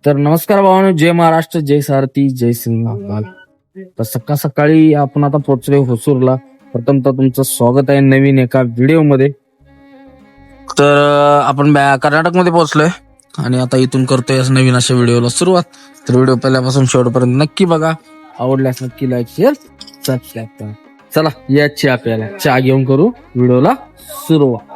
तर नमस्कार भावानो, जय महाराष्ट्र, जय सारथी, जय सिंह. तर सकाळ सकाळी आपण आता पोहोचलोय होसूरला. प्रथमतः तुमचं स्वागत आहे नवीन एका व्हिडिओ मध्ये. तर आपण कर्नाटकमध्ये पोहोचलोय आणि आता इथून करतोय नवीन अशा व्हिडिओला सुरुवात. तर व्हिडिओ पहिल्यापासून शेवटपर्यंत नक्की बघा. आवडल्यास नक्की लाईक शेअर सबस्क्राईब करा. चला या चहा प्यायला, चहा घेऊन करू व्हिडिओला सुरुवात.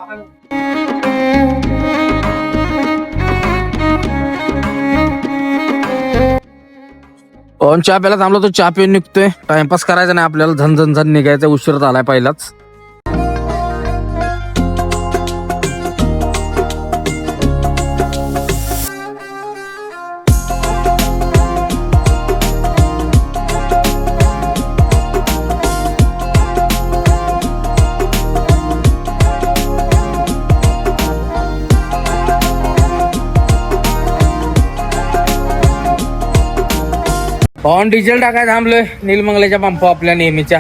चहा प्यायला थांबलो तर चहा पिऊन निघतोय. टाइमपास करायचा नाही आपल्याला, झन झन झन निघायचा. उशीर झालाय पहिलाच. ऑन डिझेल टाकाय थांबलोय नीलमंगल्याच्या पंप. आपल्या नेहमीच्या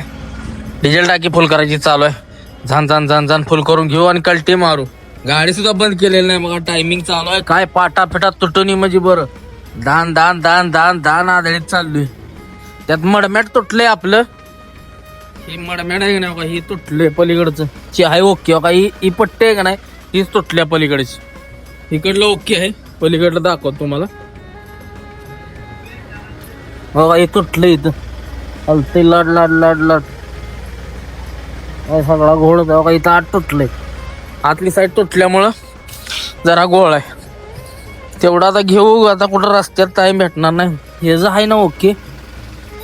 डिझेल टाकी फुल करायची चालू आहे. झान झान झान झान फुल करून घेऊ आणि कल्टी मारू. गाडी सुद्धा बंद केलेली नाही. मग टायमिंग चालू आहे. काय पाटा फिटा तुटणी म्हणजे बरं. दान दान दान दान दान आधळीत चाललोय. त्यात मडमॅट तुटलंय आपलं. ही मडमॅट आहे का नाही, ही तुटले पलीकडचं. ची आहे ओके का, ही पट्टी आहे का नाही, हीच तुटल्या पलीकडची. इकडलं ओके आहे, पलीकडलं दाखवतो तुम्हाला. बघा हे तुटलं इथं. हलते लड लड लड लड सगळा घोळ. बघा इथं आत तुटलंय. आतली साईड तुटल्यामुळं जरा घोळ आहे. तेवढा आता घेऊ. आता कुठं रस्त्यात टाइम भेटणार नाही. हे जे आहे ना ओके,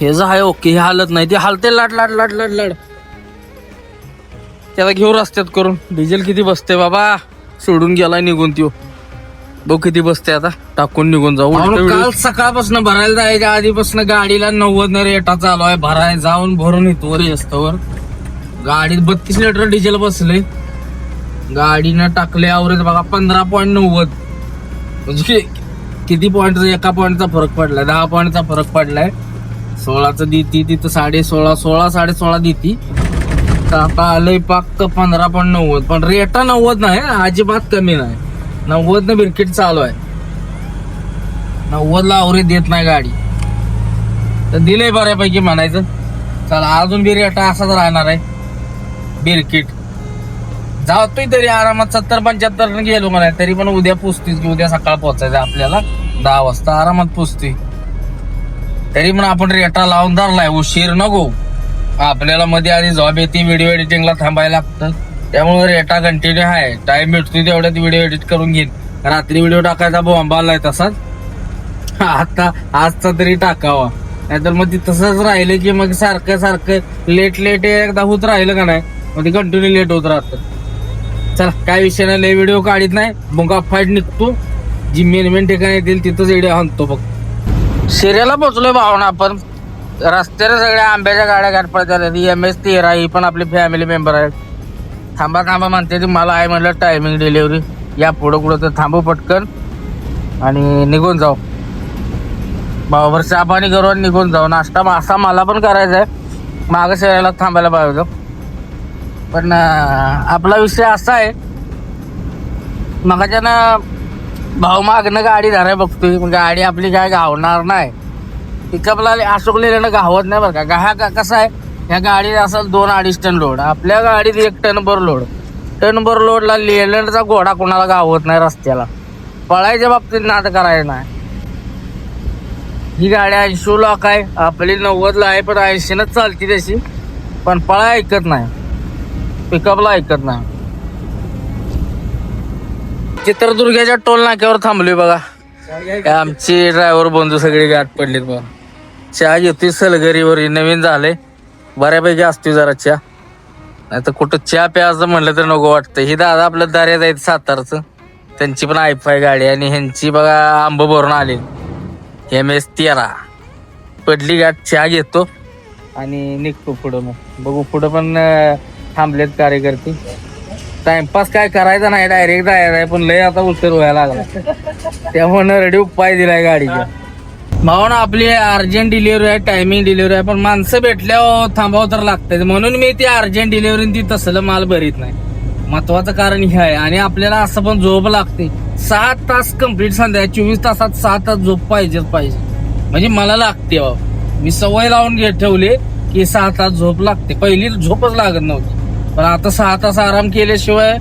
हे जे आहे ओके, हे हालत नाही. ते हालते लड लड लड लड लड. त्याला घेऊ रस्त्यात करून. डिझेल किती बसते बाबा, सोडून गेलाय निघून त्यो. बघ किती बसते. आता टाकून निघून जाऊ. काल सकाळपासून भरायला जायच्या आधीपासून गाडीला 90 रेटा चालू आहे. भराय जाऊन भरून येतो वर येस्तवर. गाडीत 32 लिटर डिझेल बसले. गाडीनं टाकले आवरेज बघा 15.90. म्हणजे किती पॉईंटचा, एका पॉईंटचा फरक पडलाय. 10 पॉईंटचा फरक पडलाय. 16च देती तिथं 16.5 16.5 देती. आता आलंय पाक 15.90. पण रेटा 90 नाही, अजिबात कमी नाही. 90 न बिरकीट चालू आहे. 90 ला आवरेज देत नाही गाडी. तर दिलंय बऱ्यापैकी म्हणायचं. चला अजून बी रेटा असाच राहणार आहे. बिरकीट जातोय तरी आरामात 70-75 गेलो म्हणाय. तरी पण उद्या पोचतीच की, उद्या सकाळ पोचायचं आपल्याला 10 वाजता आरामात पोचतोय. तरी पण आपण रेटा लावून धरलाय. उशीर नको आपल्याला. मध्ये आधी जॉब येते, व्हिडिओ एडिटिंगला थांबायला लागतं. त्यामुळे रेटा कंटिन्यू आहे. टाइम भेटतोय तेवढ्यात व्हिडिओ एडिट करून घेईन. रात्री व्हिडिओ टाकायचा बॉम्ब आलाय तसाच. आता आजचा तरी टाकावा, नाहीतर मग ती तसंच राहिलं की मग सारखं सारखं लेट लेट एकदा होत राहिलं का नाही, मग ते कंटिन्यू लेट होत राहतं. चला काय विषय नाही, लय व्हिडिओ काढीत नाही. बुंगा फाईट निघतो. जी मेन ठिकाणी येतील तिथंच व्हिडिओ आणतो. बघ शिर्याला पोहोचलोय भावना आपण. रस्त्याला सगळ्या आंब्याच्या गाड्या गाठ पडतात. MS-13 ही पण आपली फॅमिली मेंबर आहेत. थांबा थांबा म्हणते ती. मला आहे म्हणलं टायमिंग डिलिव्हरी. या पुढं कुठं तर थांबू पटकन आणि निघून जाऊ. भावाभर चहा पाणी करू आणि निघून जाऊ. नाश्ता असा मला पण करायचा आहे. मागं शहराला थांबायला पाहिजे. पण आपला विषय असा आहे, मगाच्यानं भाऊ मागणं गाडी धराय बघतोय. गाडी आपली काय गावणार नाही. पिकअपला अशोकलेल्यानं गावत नाही बरं का. कसं आहे, या गाडीत असेल 2-2.5 टन लोड. आपल्या गाडीत 1 टनभर लोड. टनभर लोडला लेलंडचा घोडा कोणाला गावत नाही रस्त्याला. पळायच्या बाबतीत नाद करायचं नाही. ही गाडी 80 लाख आहे, आपली 90 ला आहे. पण 80नच चालती तशी. पण पळाय ऐकत नाही, पिकअपला ऐकत नाही. चित्रदुर्गाच्या टोल नाक्यावर थांबलोय बघा. आमची ड्रायव्हर बंधू सगळी गाठ पडलीत बघा. चहा घेतोय सलगरीवर. नवीन झालंय, बऱ्यापैकी असतोय जरा चहा. नाही तर कुठं चहा प्यायचं म्हणलं तर नको वाटतं. ही दादा आपलं दार्यात आहेत सातारचं. त्यांची पण I5 गाडी आणि ह्यांची बघा आंब भरून आले. MS-13 पडली गाठ. चहा घेतो आणि निघतो पुढं. मग बघू पुढं पण थांबलेत कार्यकर्ते. टाइमपास काय करायचा नाही, डायरेक्ट जायचं आहे. पण लय आता उशीर व्हायला लागला, त्यामुळे रेडी उपाय दिलाय गाडीच्या. भावना आपली अर्जंट डिलिव्हरी आहे, टायमिंग डिलिव्हरी आहे. पण माणसं भेटल्यावर थांबावं तर लागतंय. म्हणून मी ती अर्जंट डिलिव्हरी ती तसलं माल भरीत नाही. महत्वाचं कारण हे आहे. आणि आपल्याला असं पण झोप लागते. 6 तास कंप्लीट संध्या 24 तासात 6 तास झोप पाहिजे म्हणजे मला लागते बाबा. मी सवय लावून ठेवले की 6 तास झोप लागते. पहिली झोपच लागत नव्हती, पण आता 6 तास आराम केल्याशिवाय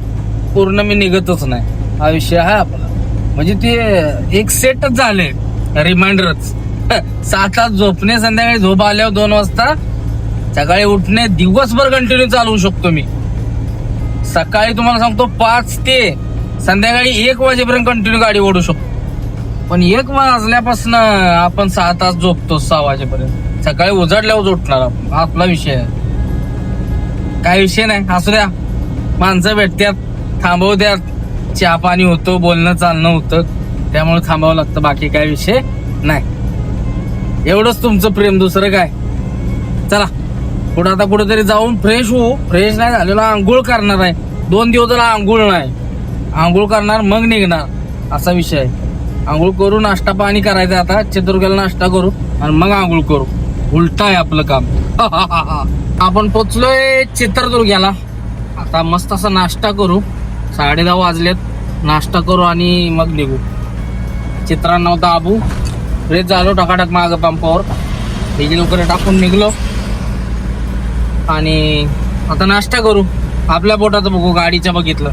पूर्ण मी निघतच नाही. हा विषय आहे आपला. म्हणजे ते एक सेटच झाले, रिमाइंडरच. 6 तास झोपणे, संध्याकाळी झोप आल्यावर 2 वाजता सकाळी उठणे, दिवसभर कंटिन्यू चालवू शकतो मी. सकाळी तुम्हाला सांगतो 5 ते संध्याकाळी 1 वाजेपर्यंत कंटिन्यू गाडी ओढू शकतो. पण 1 वाजल्यापासून आपण 6 तास झोपतो 6 वाजेपर्यंत. सकाळी उजाडल्यावर उठणार आपण. आपला विषय आहे, काय विषय नाही. असू द्या, माणसं भेटतात, थांबवत्यात, चहा पाणी होतो, बोलणं चालणं होतं, त्यामुळे थांबावं लागतं. बाकी काय विषय नाही. एवढंच तुमचं प्रेम, दुसरं काय. चला पुढे आता कुठेतरी जाऊन फ्रेश होऊ. फ्रेश नाही झालेला आंघोळ करणार आहे. 2 दिवस झाला आंघोळ नाही. आंघोळ करणार मग निघणार, असा विषय आहे. आंघोळ करू, नाश्ता पाणी करायचं. आता चित्रदुर्गाला नाश्ता करू आणि मग आंघोळ करू. उलट आहे आपलं काम. आपण पोचलोय चित्रदुर्गाला. आता मस्त असा नाश्ता करू. 10:30 वाजलेत. नाश्ता करू आणि मग निघू. चित्रांना दाबू. फ्रेश झालो, टकाटक माग पंपावर डिझेल वगैरे टाकून निघलो आणि आता नाश्ता करू. आपल्या पोटाचं बघू, गाडीचं बघितलं.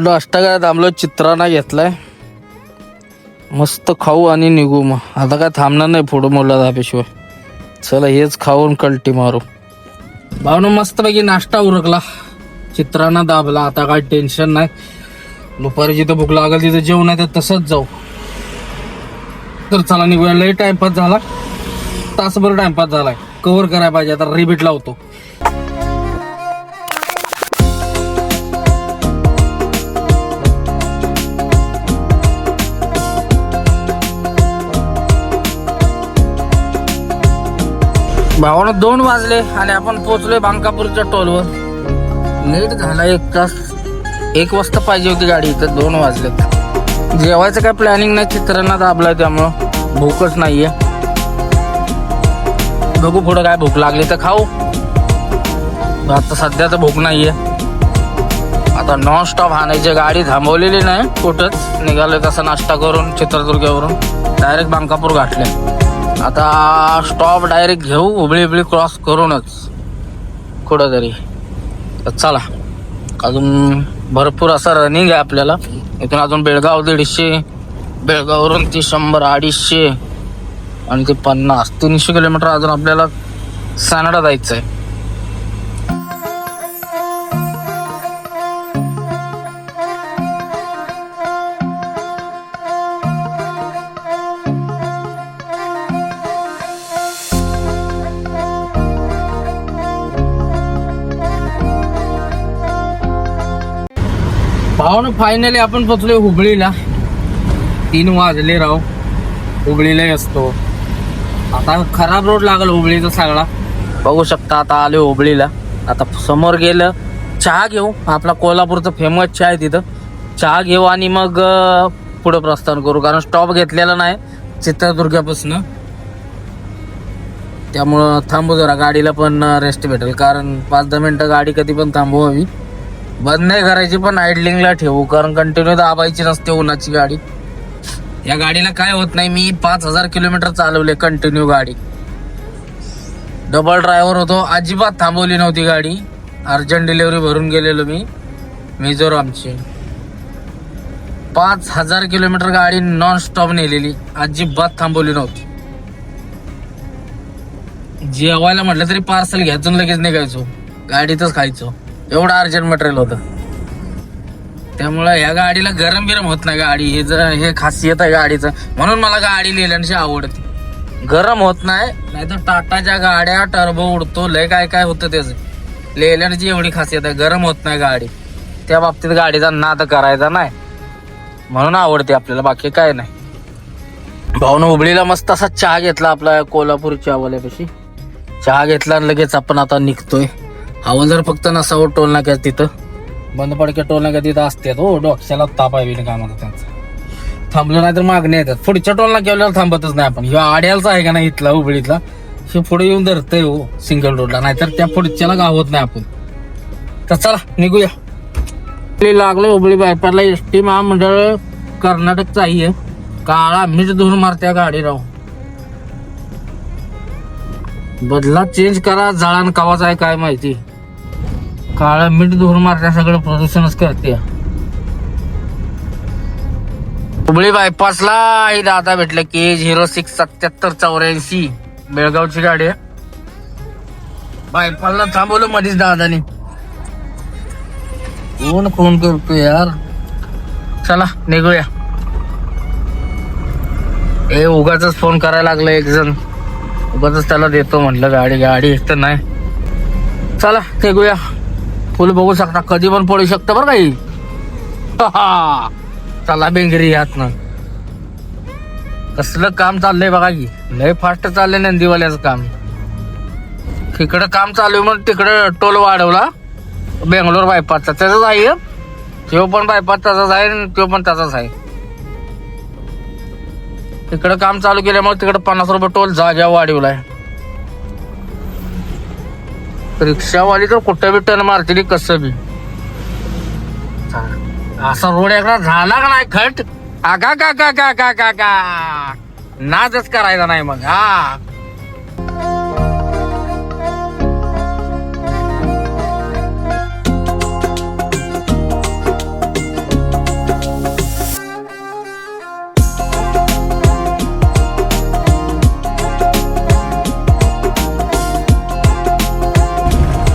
नाश्ता काय थांबलो, चित्रांना घेतलाय. मस्त खाऊ आणि निघू. मग आता काय थांबणार नाही पुढं मुला दाबेशिवाय. चला हेच खाऊन कल्टी मारू. भावना मस्त पैकी नाश्ता उरकला, चित्रांना दाबला. आता काय टेन्शन नाही. दुपारी जिथं भूक लागल तिथं जेवण आहे, तर तसंच जाऊ. तर चला निघूया. लई टाइमपास झाला, तासभर टाइमपास झालाय. कव्हर करायला पाहिजे. आता रिपीट लावतो. भावानं 2 वाजले आणि आपण पोहोचलोय बांकापूरच्या टोलवर. लेट झाला 1 तास. 1 वाजता पाहिजे होती गाडी, इथं 2 वाजले. जेवायचं काय प्लॅनिंग नाही, चित्रांना दाबलाय त्यामुळं भूकच नाहीये. बघू पुढं काय भूक लागली तर खाऊ. आता सध्या तर भूक नाहीये. आता नॉन स्टॉप हाणायची, गाडी थांबवलेली नाही कुठंच. निघालोय तसा नाश्ता करून चित्रदुर्गावरून डायरेक्ट बांकापूर गाठले. आता स्टॉप डायरेक्ट घेऊ, हुबळी क्रॉस करूनच कुठं तरी. चला, अजून भरपूर असं रनिंग आहे आपल्याला. इथून अजून बेळगाव 150, बेळगाववरून ती 100, 250 आणि ते 50, 300 किलोमीटर अजून आपल्याला सानाडा जायचं आहे. भावना फायनली आपण पोचलोय हुबळीला. 3 वाजले राव. हुबळीला असतो आता. खराब रोड लागल हुबळीचा सगळा, बघू शकता. आता आले हुबळीला. आता समोर गेलं, चहा घेऊ. आपला कोल्हापूरचा फेमस चहा आहे तिथं. चहा घेऊ आणि मग पुढे प्रस्थान करू, कारण स्टॉप घेतलेला नाही चित्रदुर्गापासून. त्यामुळं थांबू जरा, गाडीला पण रेस्ट भेटेल. कारण 5-10 मिनिटं गाडी कधी पण थांबवावी. बंद नाही करायची, पण आयडलिंगला ठेवू, कारण कंटिन्यू दाबायची नसते उन्हाची गाडी. या गाडीला काय होत नाही. मी 5000 किलोमीटर चालवले कंटिन्यू गाडी. डबल ड्रायव्हर होतो, अजिबात थांबवली नव्हती गाडी. अर्जंट डिलिव्हरी भरून गेलेलो मी मिझोरामची. 5000 किलोमीटर गाडी नॉन स्टॉप नेलेली, अजिबात थांबवली नव्हती. जेवायला म्हटलं तरी पार्सल घ्यायचो, लगेच निघायचो, गाडीतच खायचो. एवढं अर्जंट मटेरियल होतं. त्यामुळं या गाडीला गरम बिरम होत नाही गाडी. हे खासियत आहे गाडीचं. म्हणून मला गाडी लेलँडची आवडते. गरम होत नाही. नाहीतर टाटाच्या गाड्या टर्बो उडतो, लय काय काय होतं त्याचं. लेलँडची एवढी खासियत आहे, गरम होत नाही गाडी. त्या बाबतीत गाडीचा नाद करायचा नाही, म्हणून आवडते आपल्याला, बाकी काय नाही. भाऊन हुबळीला मस्त असा चहा घेतला आपला कोल्हापूर चहावाल्यापाशी. चहा घेतला आणि लगेच आपण आता निघतोय. हवालदार फक्त नसावं टोल नाक्यात तिथं. बंद पडक्या टोलना कधी तर असतात हो, डोक्याला ताप आहे कामाचा त्यांचा. थांबलं नाही तर मागणी येतात. पुढच्या टोलला गेल्यावर थांबतच नाही आपण. ह्यो आड्यालचा आहे का नाही इथला हुबळीतला, हे पुढे येऊन धरतय हो सिंगल रोडला, नाहीतर त्या पुढच्याला गावत नाही आपण. तर चला निघूया. लागलं हुबळी बायपासला एसटी महामंडळ कर्नाटकचं आहे. काळा मीच धुरून मारत्या गाडी राहू. बदला चेंज करा, जळान कवाच आहे काय माहिती. काळा मीठ धुरून मारत्या, सगळं प्रदूषणच करते. हुबळी बायपासला ही दादा भेटलं की 067784 बेळगावची गाडी आहे. बायपासला थांबवलं मध्येच दादानी. कोण फोन करतो यार. चला निघूया. हे उगाच फोन करायला लागलं एक जण, उगाच त्याला देतो म्हटलं गाडी एक तर नाही. चला निघूया. फुल बघू शकता, कधी पण पडू शकतं बरं काही. चला बेंगरी यातनं. कसलं काम चाललंय बघा की, लय फास्ट चाललंय नंदीवाल्याचं काम. इकडं काम चालू आहे म्हणून तिकडं टोल वाढवला बेंगलोर बायपासचा. त्याचाच आहे तो पण बायपास त्याचाच आहे आणि तो पण त्याचाच आहे. तिकडं काम चालू केल्यामुळे तिकडं 50 रुपये टोल जाग्या वाढवलाय. रिक्षावाली तर कुठं बी टर्न मारते कसं बी. असा रोड एकदा झाला का नाही खट, आगा का का का का का का नाचच करायचा नाही मग. हा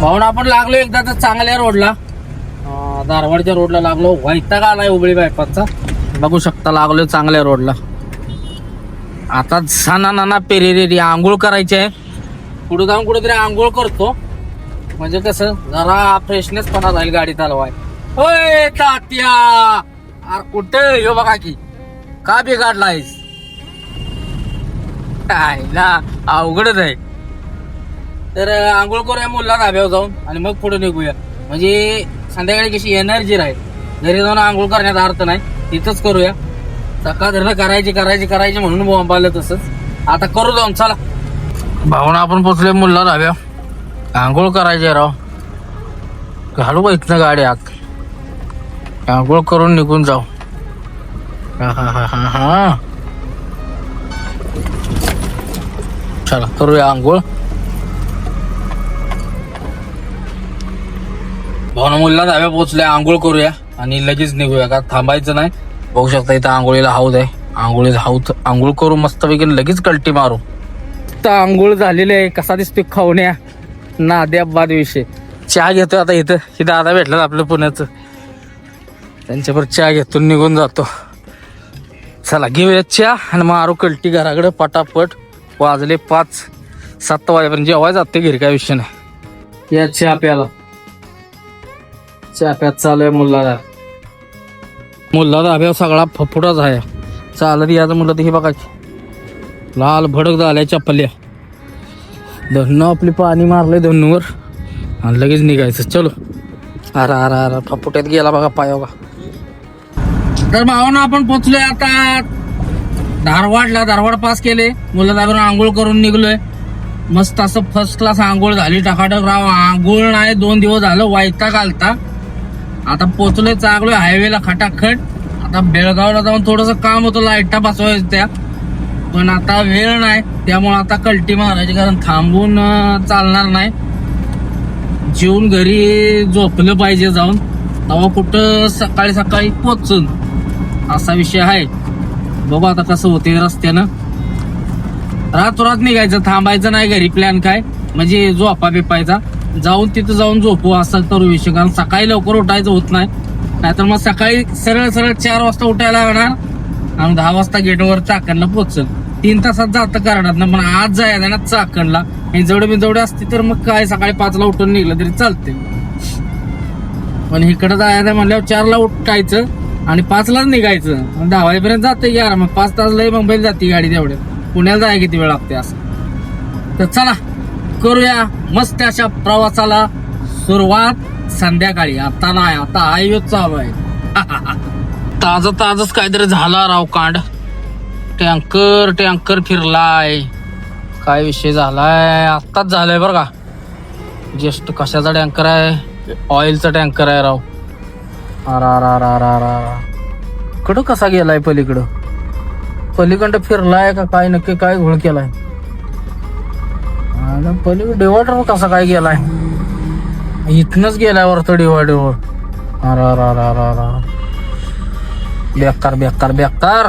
भाऊन आपण लागलो एकदा तर चांगल्या रोडला, धारवाडच्या रोडला लागलो. वैताग आलाय हुबळी बायपासचा. बघू शकता लागलोय चांगल्या रोडला. आता साना नाना पेरेरी आंघोळ करायची आहे. पुढे जाऊन कुठेतरी आंघोळ करतो, म्हणजे कसं जरा फ्रेशनेस पणा जाईल गाडी चालवाय. होय तात्या, अरे कुठं ह्यो बघा की, का बिघाडलायस काय ना, अवघडच आहे. तर आंघोळ करूया मुलला धाब्यावर जाऊन आणि मग पुढे निघूया. म्हणजे संध्याकाळी कशी एनर्जी राहील. घरी जाऊन आंघोळ करण्याचा अर्थ नाही, तिथंच करूया. सकाळ धरणं करायची म्हणून बोंबालं तसंच. आता करू जाऊन चला. भावना आपण पोचले मुलला धाब्या. आंघोळ करायची राव. घालू बा इथनं गाडी आत. आंघोळ करून निघून जाऊ. हा चला करूया आंघोळ. भावना मुलला धाब्या पोचले. आंघोळ करूया आणि लगेच निघूया, का थांबायचं नाही. बघू शकता इथं आंघोळीला हाऊद आहे. आंघोळ करू मस्तपैकी लगेच कल्टी मारू. तर आंघोळ झालेली आहे. कसा दिसतोय खावण्या नाद्या बाद विषय. चहा घेतोय आता इथं. ही दादा भेटलं आपलं पुण्याचं, त्यांच्यावर चहा घेतो निघून जातो. चला घेऊया चहा आणि मारू कल्टी घराकडे पटापट. वाजले 5-7 वाजेपर्यंत जेव्हा जाते घरी, काय विषय नाही. या चहा प्याला. चहा प्यात चालू आहे मुल्ला धाब्यावर सगळा फफुटाच आहे. चालत याचं मुलं तर हे बघा लाल भडक झाल्या चप्पल्या. धन्नो आपली पाणी मारलंय धन्नूवर आणि लगेच निघायचं. चलो. अरे फफुट्यात गेला बघा पाय बघा. तर भावानं आपण पोचलोय आता धारवाडला. धारवाड पास केले. मुलं धाब्यावर आंघोळ करून निघलोय. मस्त असं फर्स्ट क्लास आंघोळ झाली टाकाटक राव. आंघोळ नाही 2 दिवस झालं, वैताग आलता. आता पोचलोय चांगलोय हायवेला खटाखट. आता बेळगावला जाऊन थोडस काम होतं, लाईटा बसवायचं त्या, पण आता वेळ नाही, त्यामुळे आता कल्टी मारायची, कारण थांबून चालणार नाही. जेवून घरी झोपलं पाहिजे जाऊन, तेव्हा कुठं सकाळी पोचून असा विषय आहे. बघू आता कसं होते रस्त्यानं. रातोरात निघायचं, थांबायचं नाही घरी. प्लॅन काय म्हणजे झोपा बिपायचा, जाऊन तिथं जाऊन झोपू असं करू विषय. कारण सकाळी लवकर उठायचं होत नाही, नाहीतर मग सकाळी सरळ 4 वाजता उठायला लागणार आणि 10 वाजता गेटवर चाकणला पोहोचल. 3 तासात जातं करणार ना. पण आज जायचं ना चाकणला, हे जेवढे असते तर मग काय सकाळी 5ला उठून निघलं तरी चालते. पण इकडं जायचं म्हणल्यावर 4ला उठायचं आणि 5लाच निघायचं. 10 वाजेपर्यंत जाते की मग 5 तास लय मुंबईला जाते गाडी. तेवढे पुण्याला जाय किती वेळ लागते असं. तर चला करूया मस्त अशा प्रवासाला सुरुवात. संध्याकाळी. आता नाही, आता हायवे चालू आहे. ताजच काहीतरी झाला राव कांड. टँकर फिरलाय. काय विषय झालाय आत्ताच झालाय बरं का. जस्ट कशाचा टँकर आहे? ऑइलचा टँकर आहे राव. कडं कसा गेलाय पलीकडं फिरलाय का काय? नक्की काय घोळ केलाय? पलीकडे डिवायडर कसा काय गेलाय? इथनच गेलाय वरतं डिवायडरवर. बेकार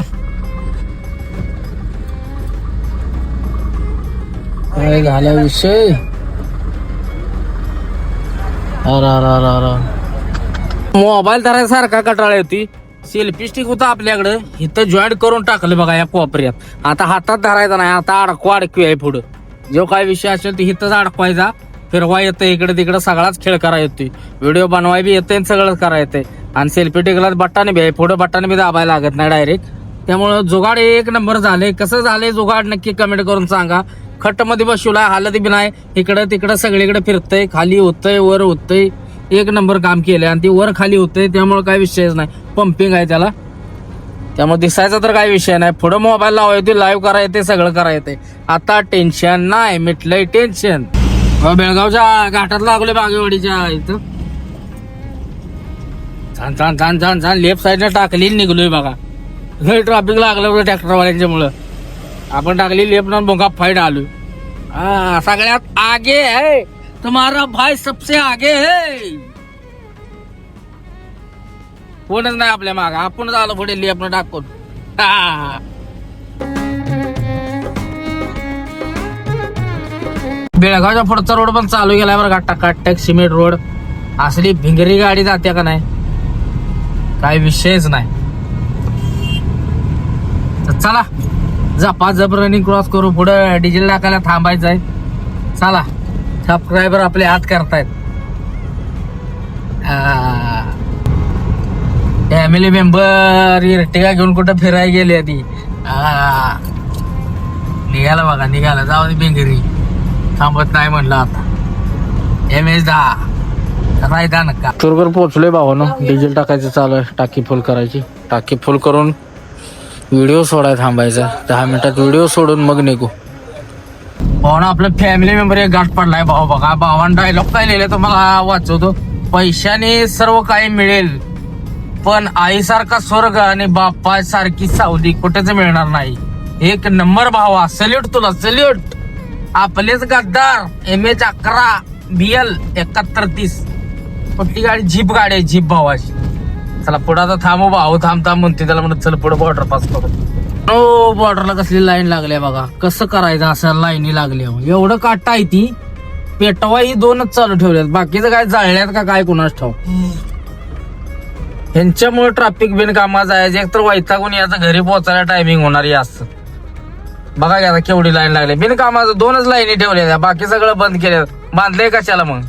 काय झाला विषय? मोबाईल धरायसारखा कटाळा होती. सेल्फी स्टिक होता आपल्याकडं, इथं जॉईंट करून टाकलं बघा या कोपऱ्यात. आता हातात धरायचा नाही, आता अडकू आहे पुढं. जो काय विषय असेल तो इथंच अडकवायचा. फिरवा येतं इकडे तिकडे, सगळाच खेळ करा येतोय. व्हिडिओ बनवाय बी येते, सगळं करा येते. आणि सेल्फी टिकला बट्टाने बी आहे, पुढं बट्टाने बी दाबायला लागत नाही डायरेक्ट. त्यामुळं जुगाड एक नंबर झाले. कसं झालंय जुगाड नक्की कमेंट करून सांगा. खट्ट मध्ये बसवलाय, हालत बी नाही. इकडं तिकडं सगळीकडे फिरतय, खाली होतंय वर होतंय. एक नंबर काम केलंय. आणि ती वर खाली होतंय, त्यामुळे काय विषयच नाही. पंपिंग आहे त्याला, त्यामुळे दिसायचा तर काय विषय नाही. पुढे मोबाईल लावायचे, लाईव्ह करा येते, सगळं करा येते. आता टेन्शन नाही, मिटलंय टेन्शन. बेळगावच्या घाटात लागलोय बागेवाडीच्या इथं. छान लेफ्ट साईडने टाकली, निघलोय बघा. ट्रॅफिक लागलं होतं ट्रॅक्टरवाल्यांच्यामुळं. आपण टाकली लेफ्ट ना, भोंगा फाईट आलोय. सगळ्यात आगे है तुम्हारा भाई, सबसे आगे है. कोणच नाही आपल्या माग, आपणच आलो पुढे लेफ्ट ना टाकून. बेळगावच्या पुढचा रोड पण चालू गेलाय बरं का, टकाटक सिमेंट रोड. असली भिंगरी गाडी जाते का नाही, काय विषयच नाही. तर चला जप रनिंग क्रॉस करू, पुढे डिझेल टाकायला थांबायचंय. चला, सबस्क्रायबर आपले हात करतायत. फॅमिली मेंबर इर्टिगा घेऊन कुठं फिरायला गेली ती. निघाला जाऊ दे भिंगरी. थांबत नाही म्हणलं आता. MS-10 नका. तुरगर पोहोचलोय भावानो. डिझेल टाकायचं चालू आहे, टाकी फुल करायची. टाकी फुल करून व्हिडिओ सोडायला थांबायचा. 10 मिनिटात व्हिडिओ सोडून मग निघू. भावानं आपलं फॅमिली मेंबर एक गाठ पडलाय. भाऊ बघा, भावानं डायलॉग काय लिहिले तुम्हाला वाचवतो. पैशाने सर्व काही मिळेल, पण आईसारखा स्वर्ग आणि बापा सारखी सावली कुठेच मिळणार नाही. एक नंबर भावा, सल्यूट तुला, सल्यूट. आपलेच गद्दार MH-11 BL 7130. कुठली गाडी? जीप गाडी आहे, जीप भावाची. चला पुढे आता थांबू भाऊ. थांब म्हणते त्याला, म्हणत चल पुढे बॉर्डर पास करू. हो, बॉर्डरला कसली लाईन लागली बघा. कसं करायचं असं लाईनी लागल्या. एवढं काटा आहे ती. पेटवा ही 2च चालू ठेवल्यात, बाकीचं काय जाळल्यात का काय कुणाच ठाव. ह्यांच्यामुळे ट्रॅफिक बिनकामा जायचं. एकतर वैतागून याचं घरी पोहोचायला टायमिंग होणार असं. बघा आता केवढी लाईन लागली. बिनकामाचं 2च लाईनी ठेवल्या, बाकी सगळं बंद केलं. बांधलंय कशाला मग?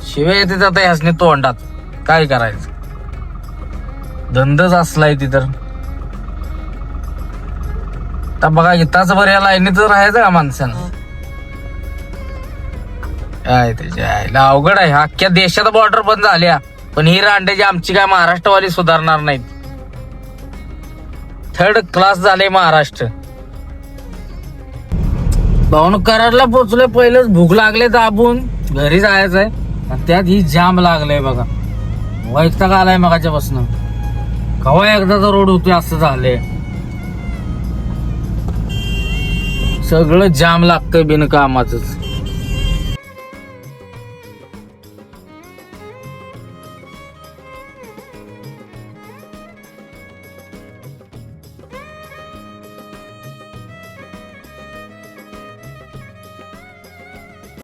शिवाय येते जाता ह्यासने तोंडात. काय करायचं, धंदच असलाय ती तर. बघा तास भर या लाईनीत राहायचं का माणसानं? काय त्याच्या अवघड आहे. अख्ख्या देशात बॉर्डर बंद झाल्या, पण ही रांड्याची आमची काय महाराष्ट्रवाली सुधारणार नाहीत. 3rd क्लास झाले महाराष्ट्र. भाऊन कराडला पोहोचलोय. पहिलंच भूक लागले दाबून घरी जायचंय, त्यात ही जाम लागलंय बघा. वैताग आलाय मगाच्या पासून. कवा एकदाचा रोड होतोय असं झालंय. सगळं जाम लागतंय बिनकामाचंच.